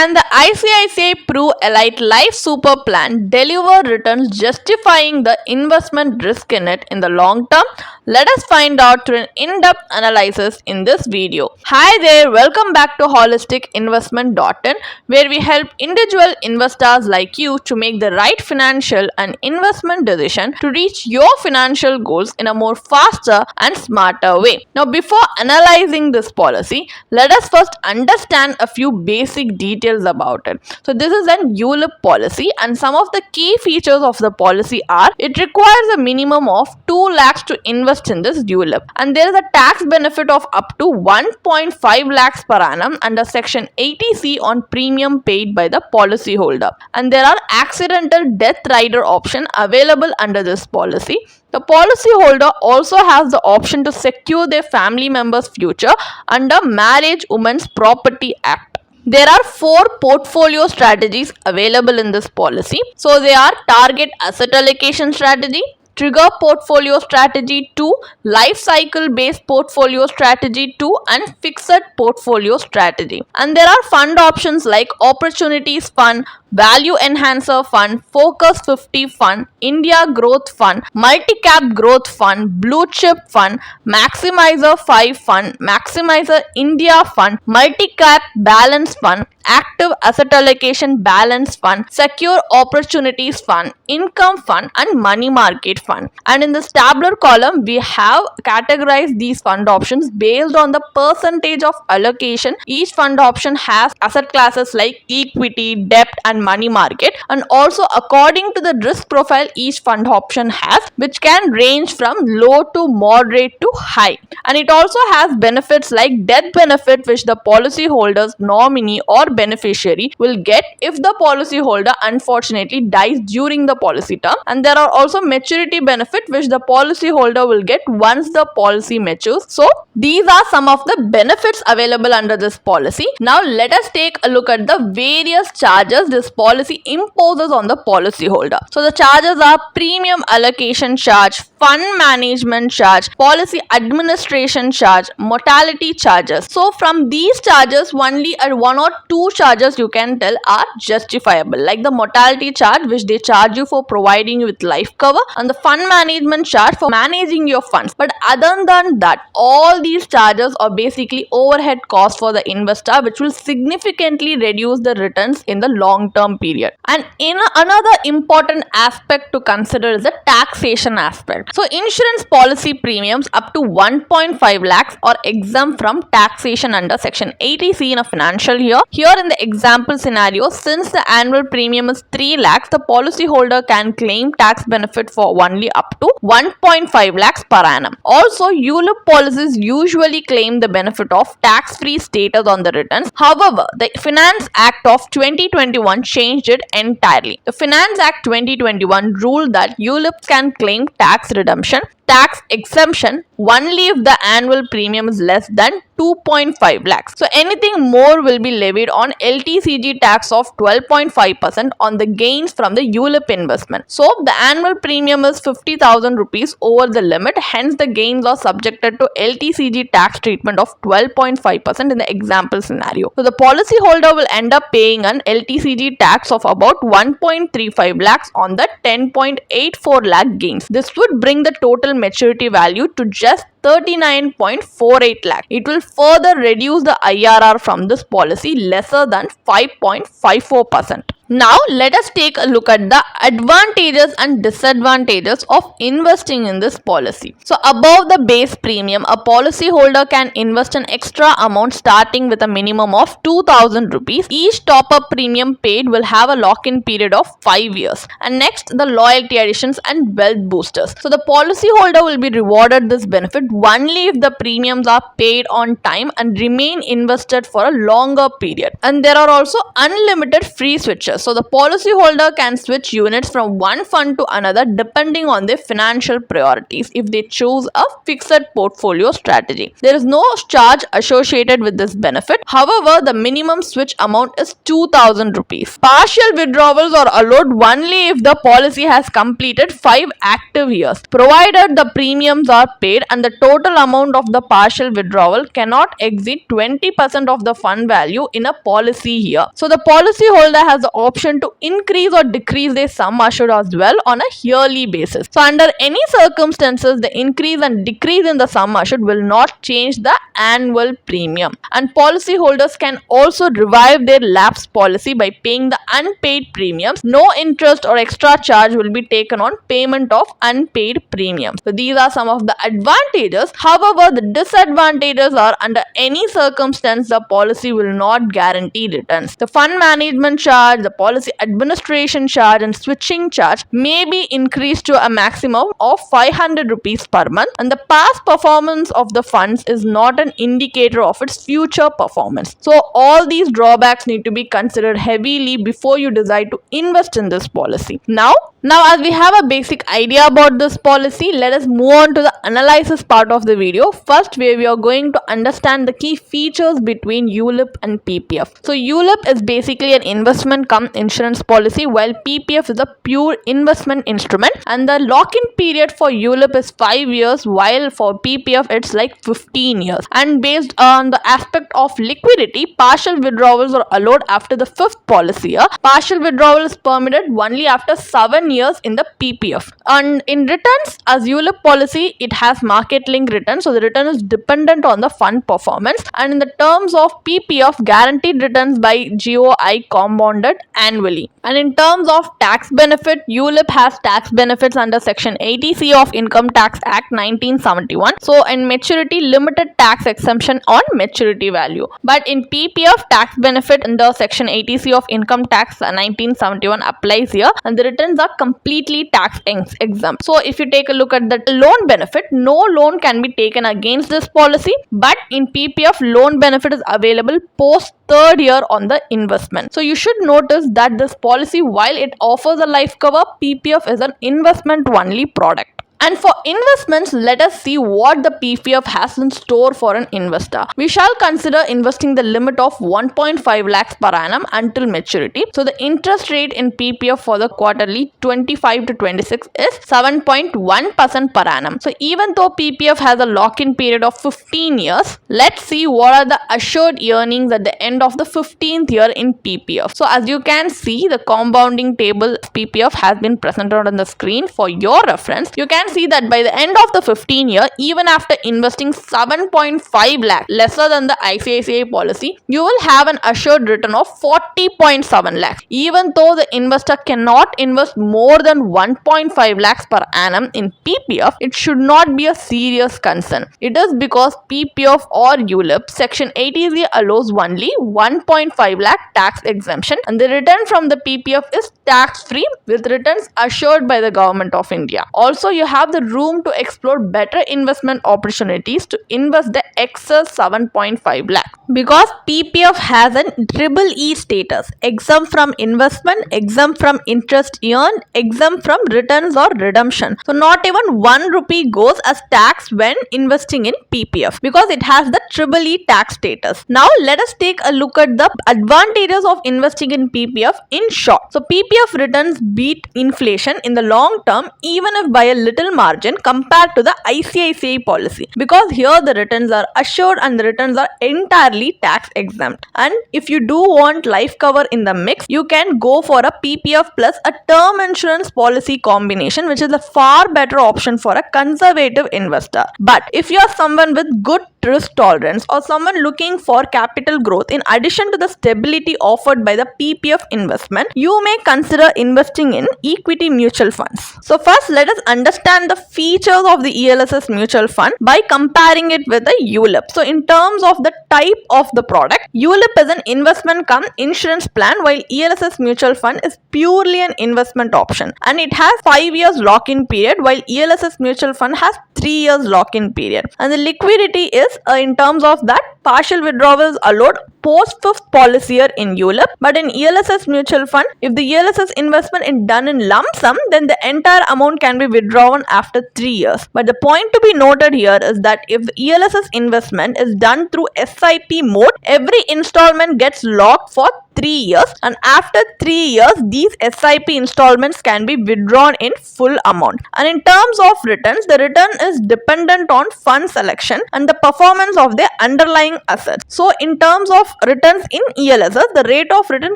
Can the ICICI Pru Elite Life Super Plan deliver returns justifying the investment risk in it in the long term? Let us find out through an in-depth analysis in this video. Hi there, welcome back to holisticinvestment.in, where we help individual investors like you to make the right financial and investment decision to reach your financial goals in a more faster and smarter way. Now, before analyzing this policy, let us first understand a few basic details about it. So this is an ULIP policy, and some of the key features of the policy are: it requires a minimum of 2 lakhs to invest in this ULIP, and there is a tax benefit of up to 1.5 lakhs per annum under section 80C on premium paid by the policyholder, and there are accidental death rider option available under this policy. The policyholder also has the option to secure their family members' future under Marriage Women's Property Act. There are 4 portfolio strategies available in this policy. So they are target asset allocation strategy, trigger portfolio strategy 2, life cycle based portfolio strategy 2, and fixed portfolio strategy. And there are fund options like opportunities fund, value enhancer fund, focus 50 fund, India growth fund, multi-cap growth fund, blue chip fund, maximizer 5 fund, maximizer India fund, multi-cap balance fund, active asset allocation balance fund, secure opportunities fund, income fund, and money market fund. And in this tabular column, we have categorized these fund options based on the percentage of allocation each fund option has asset classes like equity, debt, and money market, and also according to the risk profile each fund option has, which can range from low to moderate to high. And it also has benefits like death benefit, which the policyholder's nominee or beneficiary will get if the policyholder unfortunately dies during the policy term, and there are also maturity benefit which the policyholder will get once the policy matures. So these are some of the benefits available under this policy. Now let us take a look at the various charges this policy imposes on the policyholder. So the charges are premium allocation charge, fund management charge, policy administration charge, mortality charges. So from these charges, only 1 or 2 charges you can tell are justifiable, like the mortality charge which they charge you for providing you with life cover, and the fund management charge for managing your funds. But other than that, all these charges are basically overhead costs for the investor, which will significantly reduce the returns in the long term period. And in another important aspect to consider is the taxation aspect. So insurance policy premiums up to 1.5 lakhs are exempt from taxation under section 80C in a financial year. Here in the example scenario, since the annual premium is 3 lakhs, the policyholder can claim tax benefit for only up to 1.5 lakhs per annum. Also, ULIP policies usually claim the benefit of tax-free status on the returns. However, the Finance Act of 2021 changed it entirely. The Finance Act 2021 ruled that ULIPs can claim tax redemption, tax exemption only if the annual premium is less than 2.5 lakhs. So anything more will be levied on LTCG tax of 12.5% on the gains from the ULIP investment. So the annual premium is 50,000 rupees over the limit, hence the gains are subjected to LTCG tax treatment of 12.5% in the example scenario. So the policyholder will end up paying an LTCG tax of about 1.35 lakhs on the 10.84 lakh gains. This would bring the total maturity value to just 39.48 lakh. It will further reduce the IRR from this policy lesser than 5.54%. Now let us take a look at the advantages and disadvantages of investing in this policy. So above the base premium, a policyholder can invest an extra amount starting with a minimum of 2,000 rupees. Each top-up premium paid will have a lock-in period of 5 years. And next, the loyalty additions and wealth boosters. So the policyholder will be rewarded this benefit only if the premiums are paid on time and remain invested for a longer period. And there are also unlimited free switches. So the policyholder can switch units from one fund to another depending on their financial priorities if they choose a fixed portfolio strategy. There is no charge associated with this benefit. However, the minimum switch amount is 2000 rupees. Partial withdrawals are allowed only if the policy has completed 5 active years, provided the premiums are paid and the total amount of the partial withdrawal cannot exceed 20% of the fund value in a policy year. So the policyholder has the option to increase or decrease their sum assured as well on a yearly basis. So under any circumstances, the increase and decrease in the sum assured will not change the annual premium. And policyholders can also revive their lapsed policy by paying the unpaid premiums. No interest or extra charge will be taken on payment of unpaid premiums. So these are some of the advantages. However, the disadvantages are under any circumstance the policy will not guarantee returns. The fund management charge, the policy administration charge and switching charge may be increased to a maximum of 500 rupees per month, and the past performance of the funds is not an indicator of its future performance. So all these drawbacks need to be considered heavily before you decide to invest in this policy. Now as we have a basic idea about this policy, let us move on to the analysis part of the video. First, where we are going to understand the key features between ULIP and PPF. So ULIP is basically an investment cum insurance policy, while PPF is a pure investment instrument, and the lock-in period for ULIP is 5 years, while for PPF it's like 15 years. And based on the aspect of liquidity, partial withdrawals are allowed after the 5th policy year. Partial withdrawal is permitted only after 7 years in the PPF. And in returns, as ULIP policy, it has market link returns, so the return is dependent on the fund performance. And in the terms of PPF, guaranteed returns by GOI compounded annually. And in terms of tax benefit, ULIP has tax benefits under Section 80C of Income Tax Act 1971. So in maturity, limited tax exemption on maturity value. But in PPF, tax benefit under Section 80C of Income Tax 1971 applies here, and the returns are completely tax exempt. So if you take a look at the loan benefit, no loan can be taken against this policy, but in PPF, loan benefit is available post 3rd year on the investment. So you should notice that this policy, while it offers a life cover, PPF is an investment only product. And for investments, let us see what the PPF has in store for an investor. We shall consider investing the limit of 1.5 lakhs per annum until maturity. So the interest rate in PPF for the quarterly 25 to 26 is 7.1% per annum. So even though PPF has a lock-in period of 15 years, let's see what are the assured earnings at the end of the 15th year in PPF. So as you can see, the compounding table PPF has been presented on the screen for your reference. You can see that by the end of the 15 year, even after investing 7.5 lakh lesser than the ICICI policy, you will have an assured return of 40.7 lakhs. Even though the investor cannot invest more than 1.5 lakhs per annum in PPF, it should not be a serious concern. It is because PPF or ULIP Section 80C allows only 1.5 lakh tax exemption, and the return from the PPF is tax free with returns assured by the Government of India. Also, you have the room to explore better investment opportunities to invest the excess 7.5 lakh. Because PPF has an EEE status, exempt from investment, exempt from interest earned, exempt from returns or redemption. So not even 1 rupee goes as tax when investing in PPF because it has the EEE tax status. Now let us take a look at the advantages of investing in PPF in short. So PPF returns beat inflation in the long term, even if by a little margin compared to the ICICI policy, because here the returns are assured and the returns are entirely tax exempt. And if you do want life cover in the mix, you can go for a PPF plus a term insurance policy combination, which is a far better option for a conservative investor. But if you are someone with good risk tolerance or someone looking for capital growth in addition to the stability offered by the PPF investment, you may consider investing in equity mutual funds. So first, let us understand the features of the ELSS mutual fund by comparing it with the ULIP. So in terms of the type of the product, ULIP is an investment cum insurance plan, while ELSS mutual fund is purely an investment option, and it has 5 years lock-in period, while ELSS mutual fund has 3 years lock-in period. And the liquidity is in terms of that partial withdrawals allowed post fifth policy year in ULIP, but in ELSS mutual fund, if the ELSS investment is done in lump sum, then the entire amount can be withdrawn after 3 years. But the point to be noted here is that if the ELSS investment is done through SIP mode, every installment gets locked for 3 years, and after 3 years these SIP installments can be withdrawn in full amount. And in terms of returns, the return is dependent on fund selection and the performance of the underlying assets. So in terms of returns in ELSS, the rate of return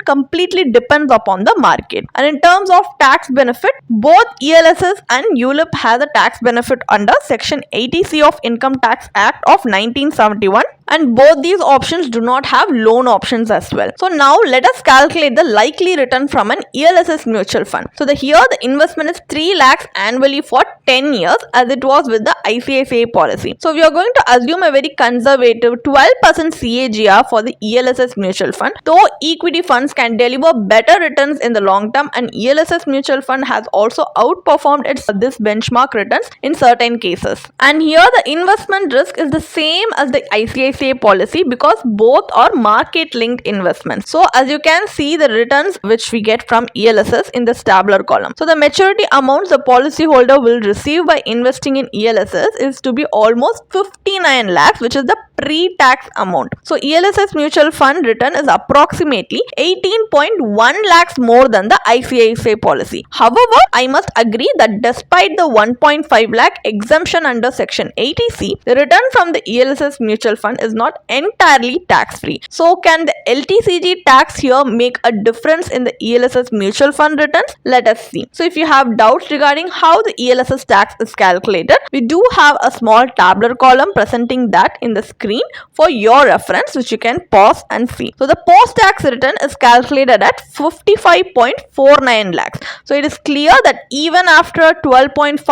completely depends upon the market. And in terms of tax benefit, both ELSS and ULIP has a tax benefit under Section 80C of Income Tax Act of 1971, and both these options do not have loan options as well. So now let us calculate the likely return from an ELSS mutual fund. So here the investment is 3 lakhs annually for 10 years as it was with the ICICI policy. So we are going to assume a very conservative 12% CAGR for the ELSS mutual fund. Though equity funds can deliver better returns in the long term, and ELSS mutual fund has also outperformed this benchmark returns in certain cases. And here the investment risk is the same as the ICICI policy because both are market linked investments. So as you can see the returns which we get from ELSS in this tabular column. So the maturity amounts the policyholder will receive by investing in ELSS is to be almost 59 lakhs, which is the pre-tax amount. So ELSS mutual fund return is approximately 18.1 lakhs more than the ICICI policy. However, I must agree that despite the 1.5 lakh exemption under Section 80C, the return from the ELSS mutual fund is not entirely tax-free. So can the LTCG tax here make a difference in the ELSS mutual fund returns? Let us see. So if you have doubts regarding how the ELSS tax is calculated, we do have a small tabular column presenting that in the screen for your reference, which you can pause and see. So the post-tax return is calculated at 55.49 lakhs. So it is clear that even after a 12.5%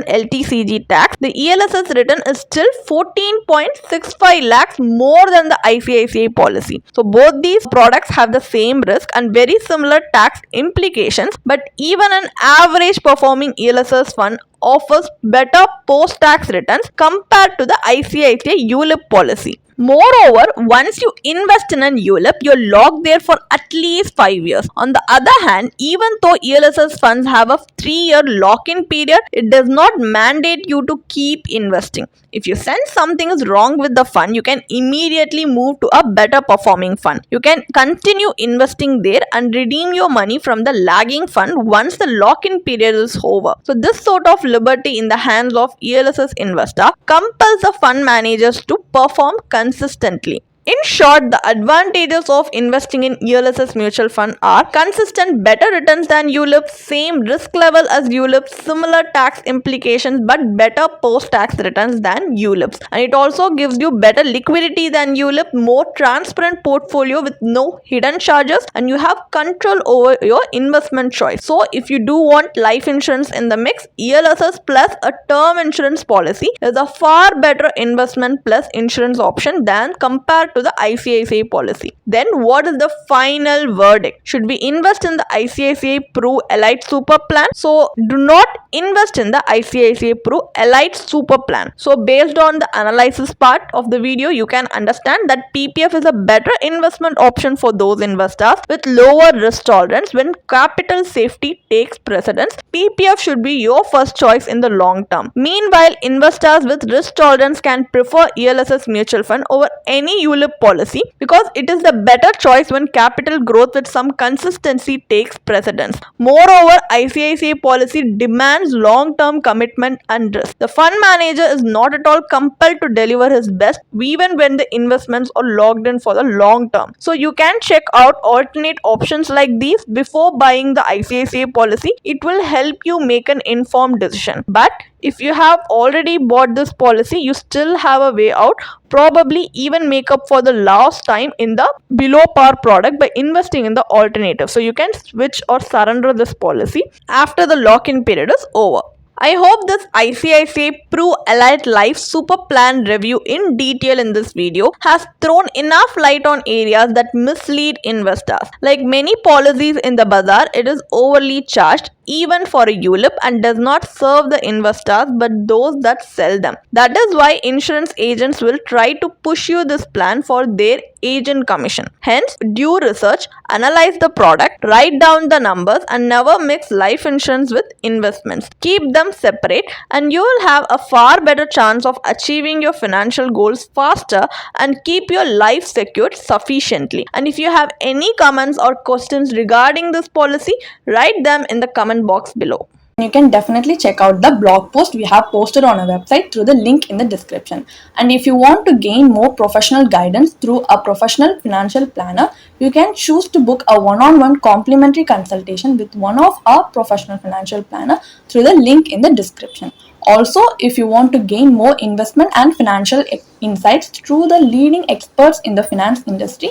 LTCG tax, the ELSS return is still 14.65 lakhs more than the ICICI policy. So both these products have the same risk and very similar tax implications, but even an average performing ELSS fund offers better post-tax returns compared to the ICICI ULIP policy. Moreover, once you invest in an ULIP, you're locked there for at least 5 years. On the other hand, even though ELSS funds have a 3-year lock-in period, it does not mandate you to keep investing. If you sense something is wrong with the fund, you can immediately move to a better performing fund. You can continue investing there and redeem your money from the lagging fund once the lock-in period is over. So this sort of liberty in the hands of ELSS investor compels the fund managers to perform consistently. In short, the advantages of investing in ELSS mutual fund are consistent better returns than ULIP, same risk level as ULIP, similar tax implications but better post-tax returns than ULIPs. And it also gives you better liquidity than ULIP, more transparent portfolio with no hidden charges, and you have control over your investment choice. So if you do want life insurance in the mix, ELSS plus a term insurance policy is a far better investment plus insurance option than compared to the ICICI policy. Then what is the final verdict? Should we invest in the ICICI Pru Elite Super Plan? So do not invest in the ICICI Pru Elite Super Plan. So based on the analysis part of the video, you can understand that PPF is a better investment option for those investors with lower risk tolerance when capital safety takes precedence. PPF should be your first choice in the long term. Meanwhile, investors with risk tolerance can prefer ELSS mutual fund over any ULIP policy because it is the better choice when capital growth with some consistency takes precedence. Moreover, ICICI policy demands long-term commitment and risk. The fund manager is not at all compelled to deliver his best even when the investments are locked in for the long term. So you can check out alternate options like these before buying the ICICI policy. It will help you make an informed decision. But if you have already bought this policy, you still have a way out, probably even make up for the lost time in the below par product by investing in the alternative. So you can switch or surrender this policy after the lock-in period is over. I hope this ICICI Pru Elite Life Super Plan review in detail in this video has thrown enough light on areas that mislead investors. Like many policies in the bazaar, it is overly charged. even for a ULIP and does not serve the investors but those that sell them. That is why insurance agents will try to push you this plan for their agent commission. Hence, do research, analyze the product, write down the numbers, and never mix life insurance with investments. Keep them separate, and you will have a far better chance of achieving your financial goals faster and keep your life secured sufficiently. And if you have any comments or questions regarding this policy, write them in the comment box below. You can definitely check out the blog post we have posted on our website through the link in the description. And if you want to gain more professional guidance through a professional financial planner, you can choose to book a one-on-one complimentary consultation with one of our professional financial planner through the link in the description. Also, if you want to gain more investment and financial insights through the leading experts in the finance industry,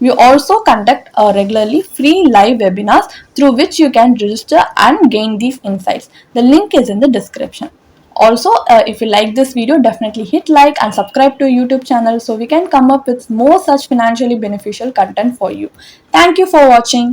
we also conduct regularly free live webinars through which you can register and gain these insights. The link is in the description. Also, if you like this video, definitely hit like and subscribe to our YouTube channel so we can come up with more such financially beneficial content for you. Thank you for watching.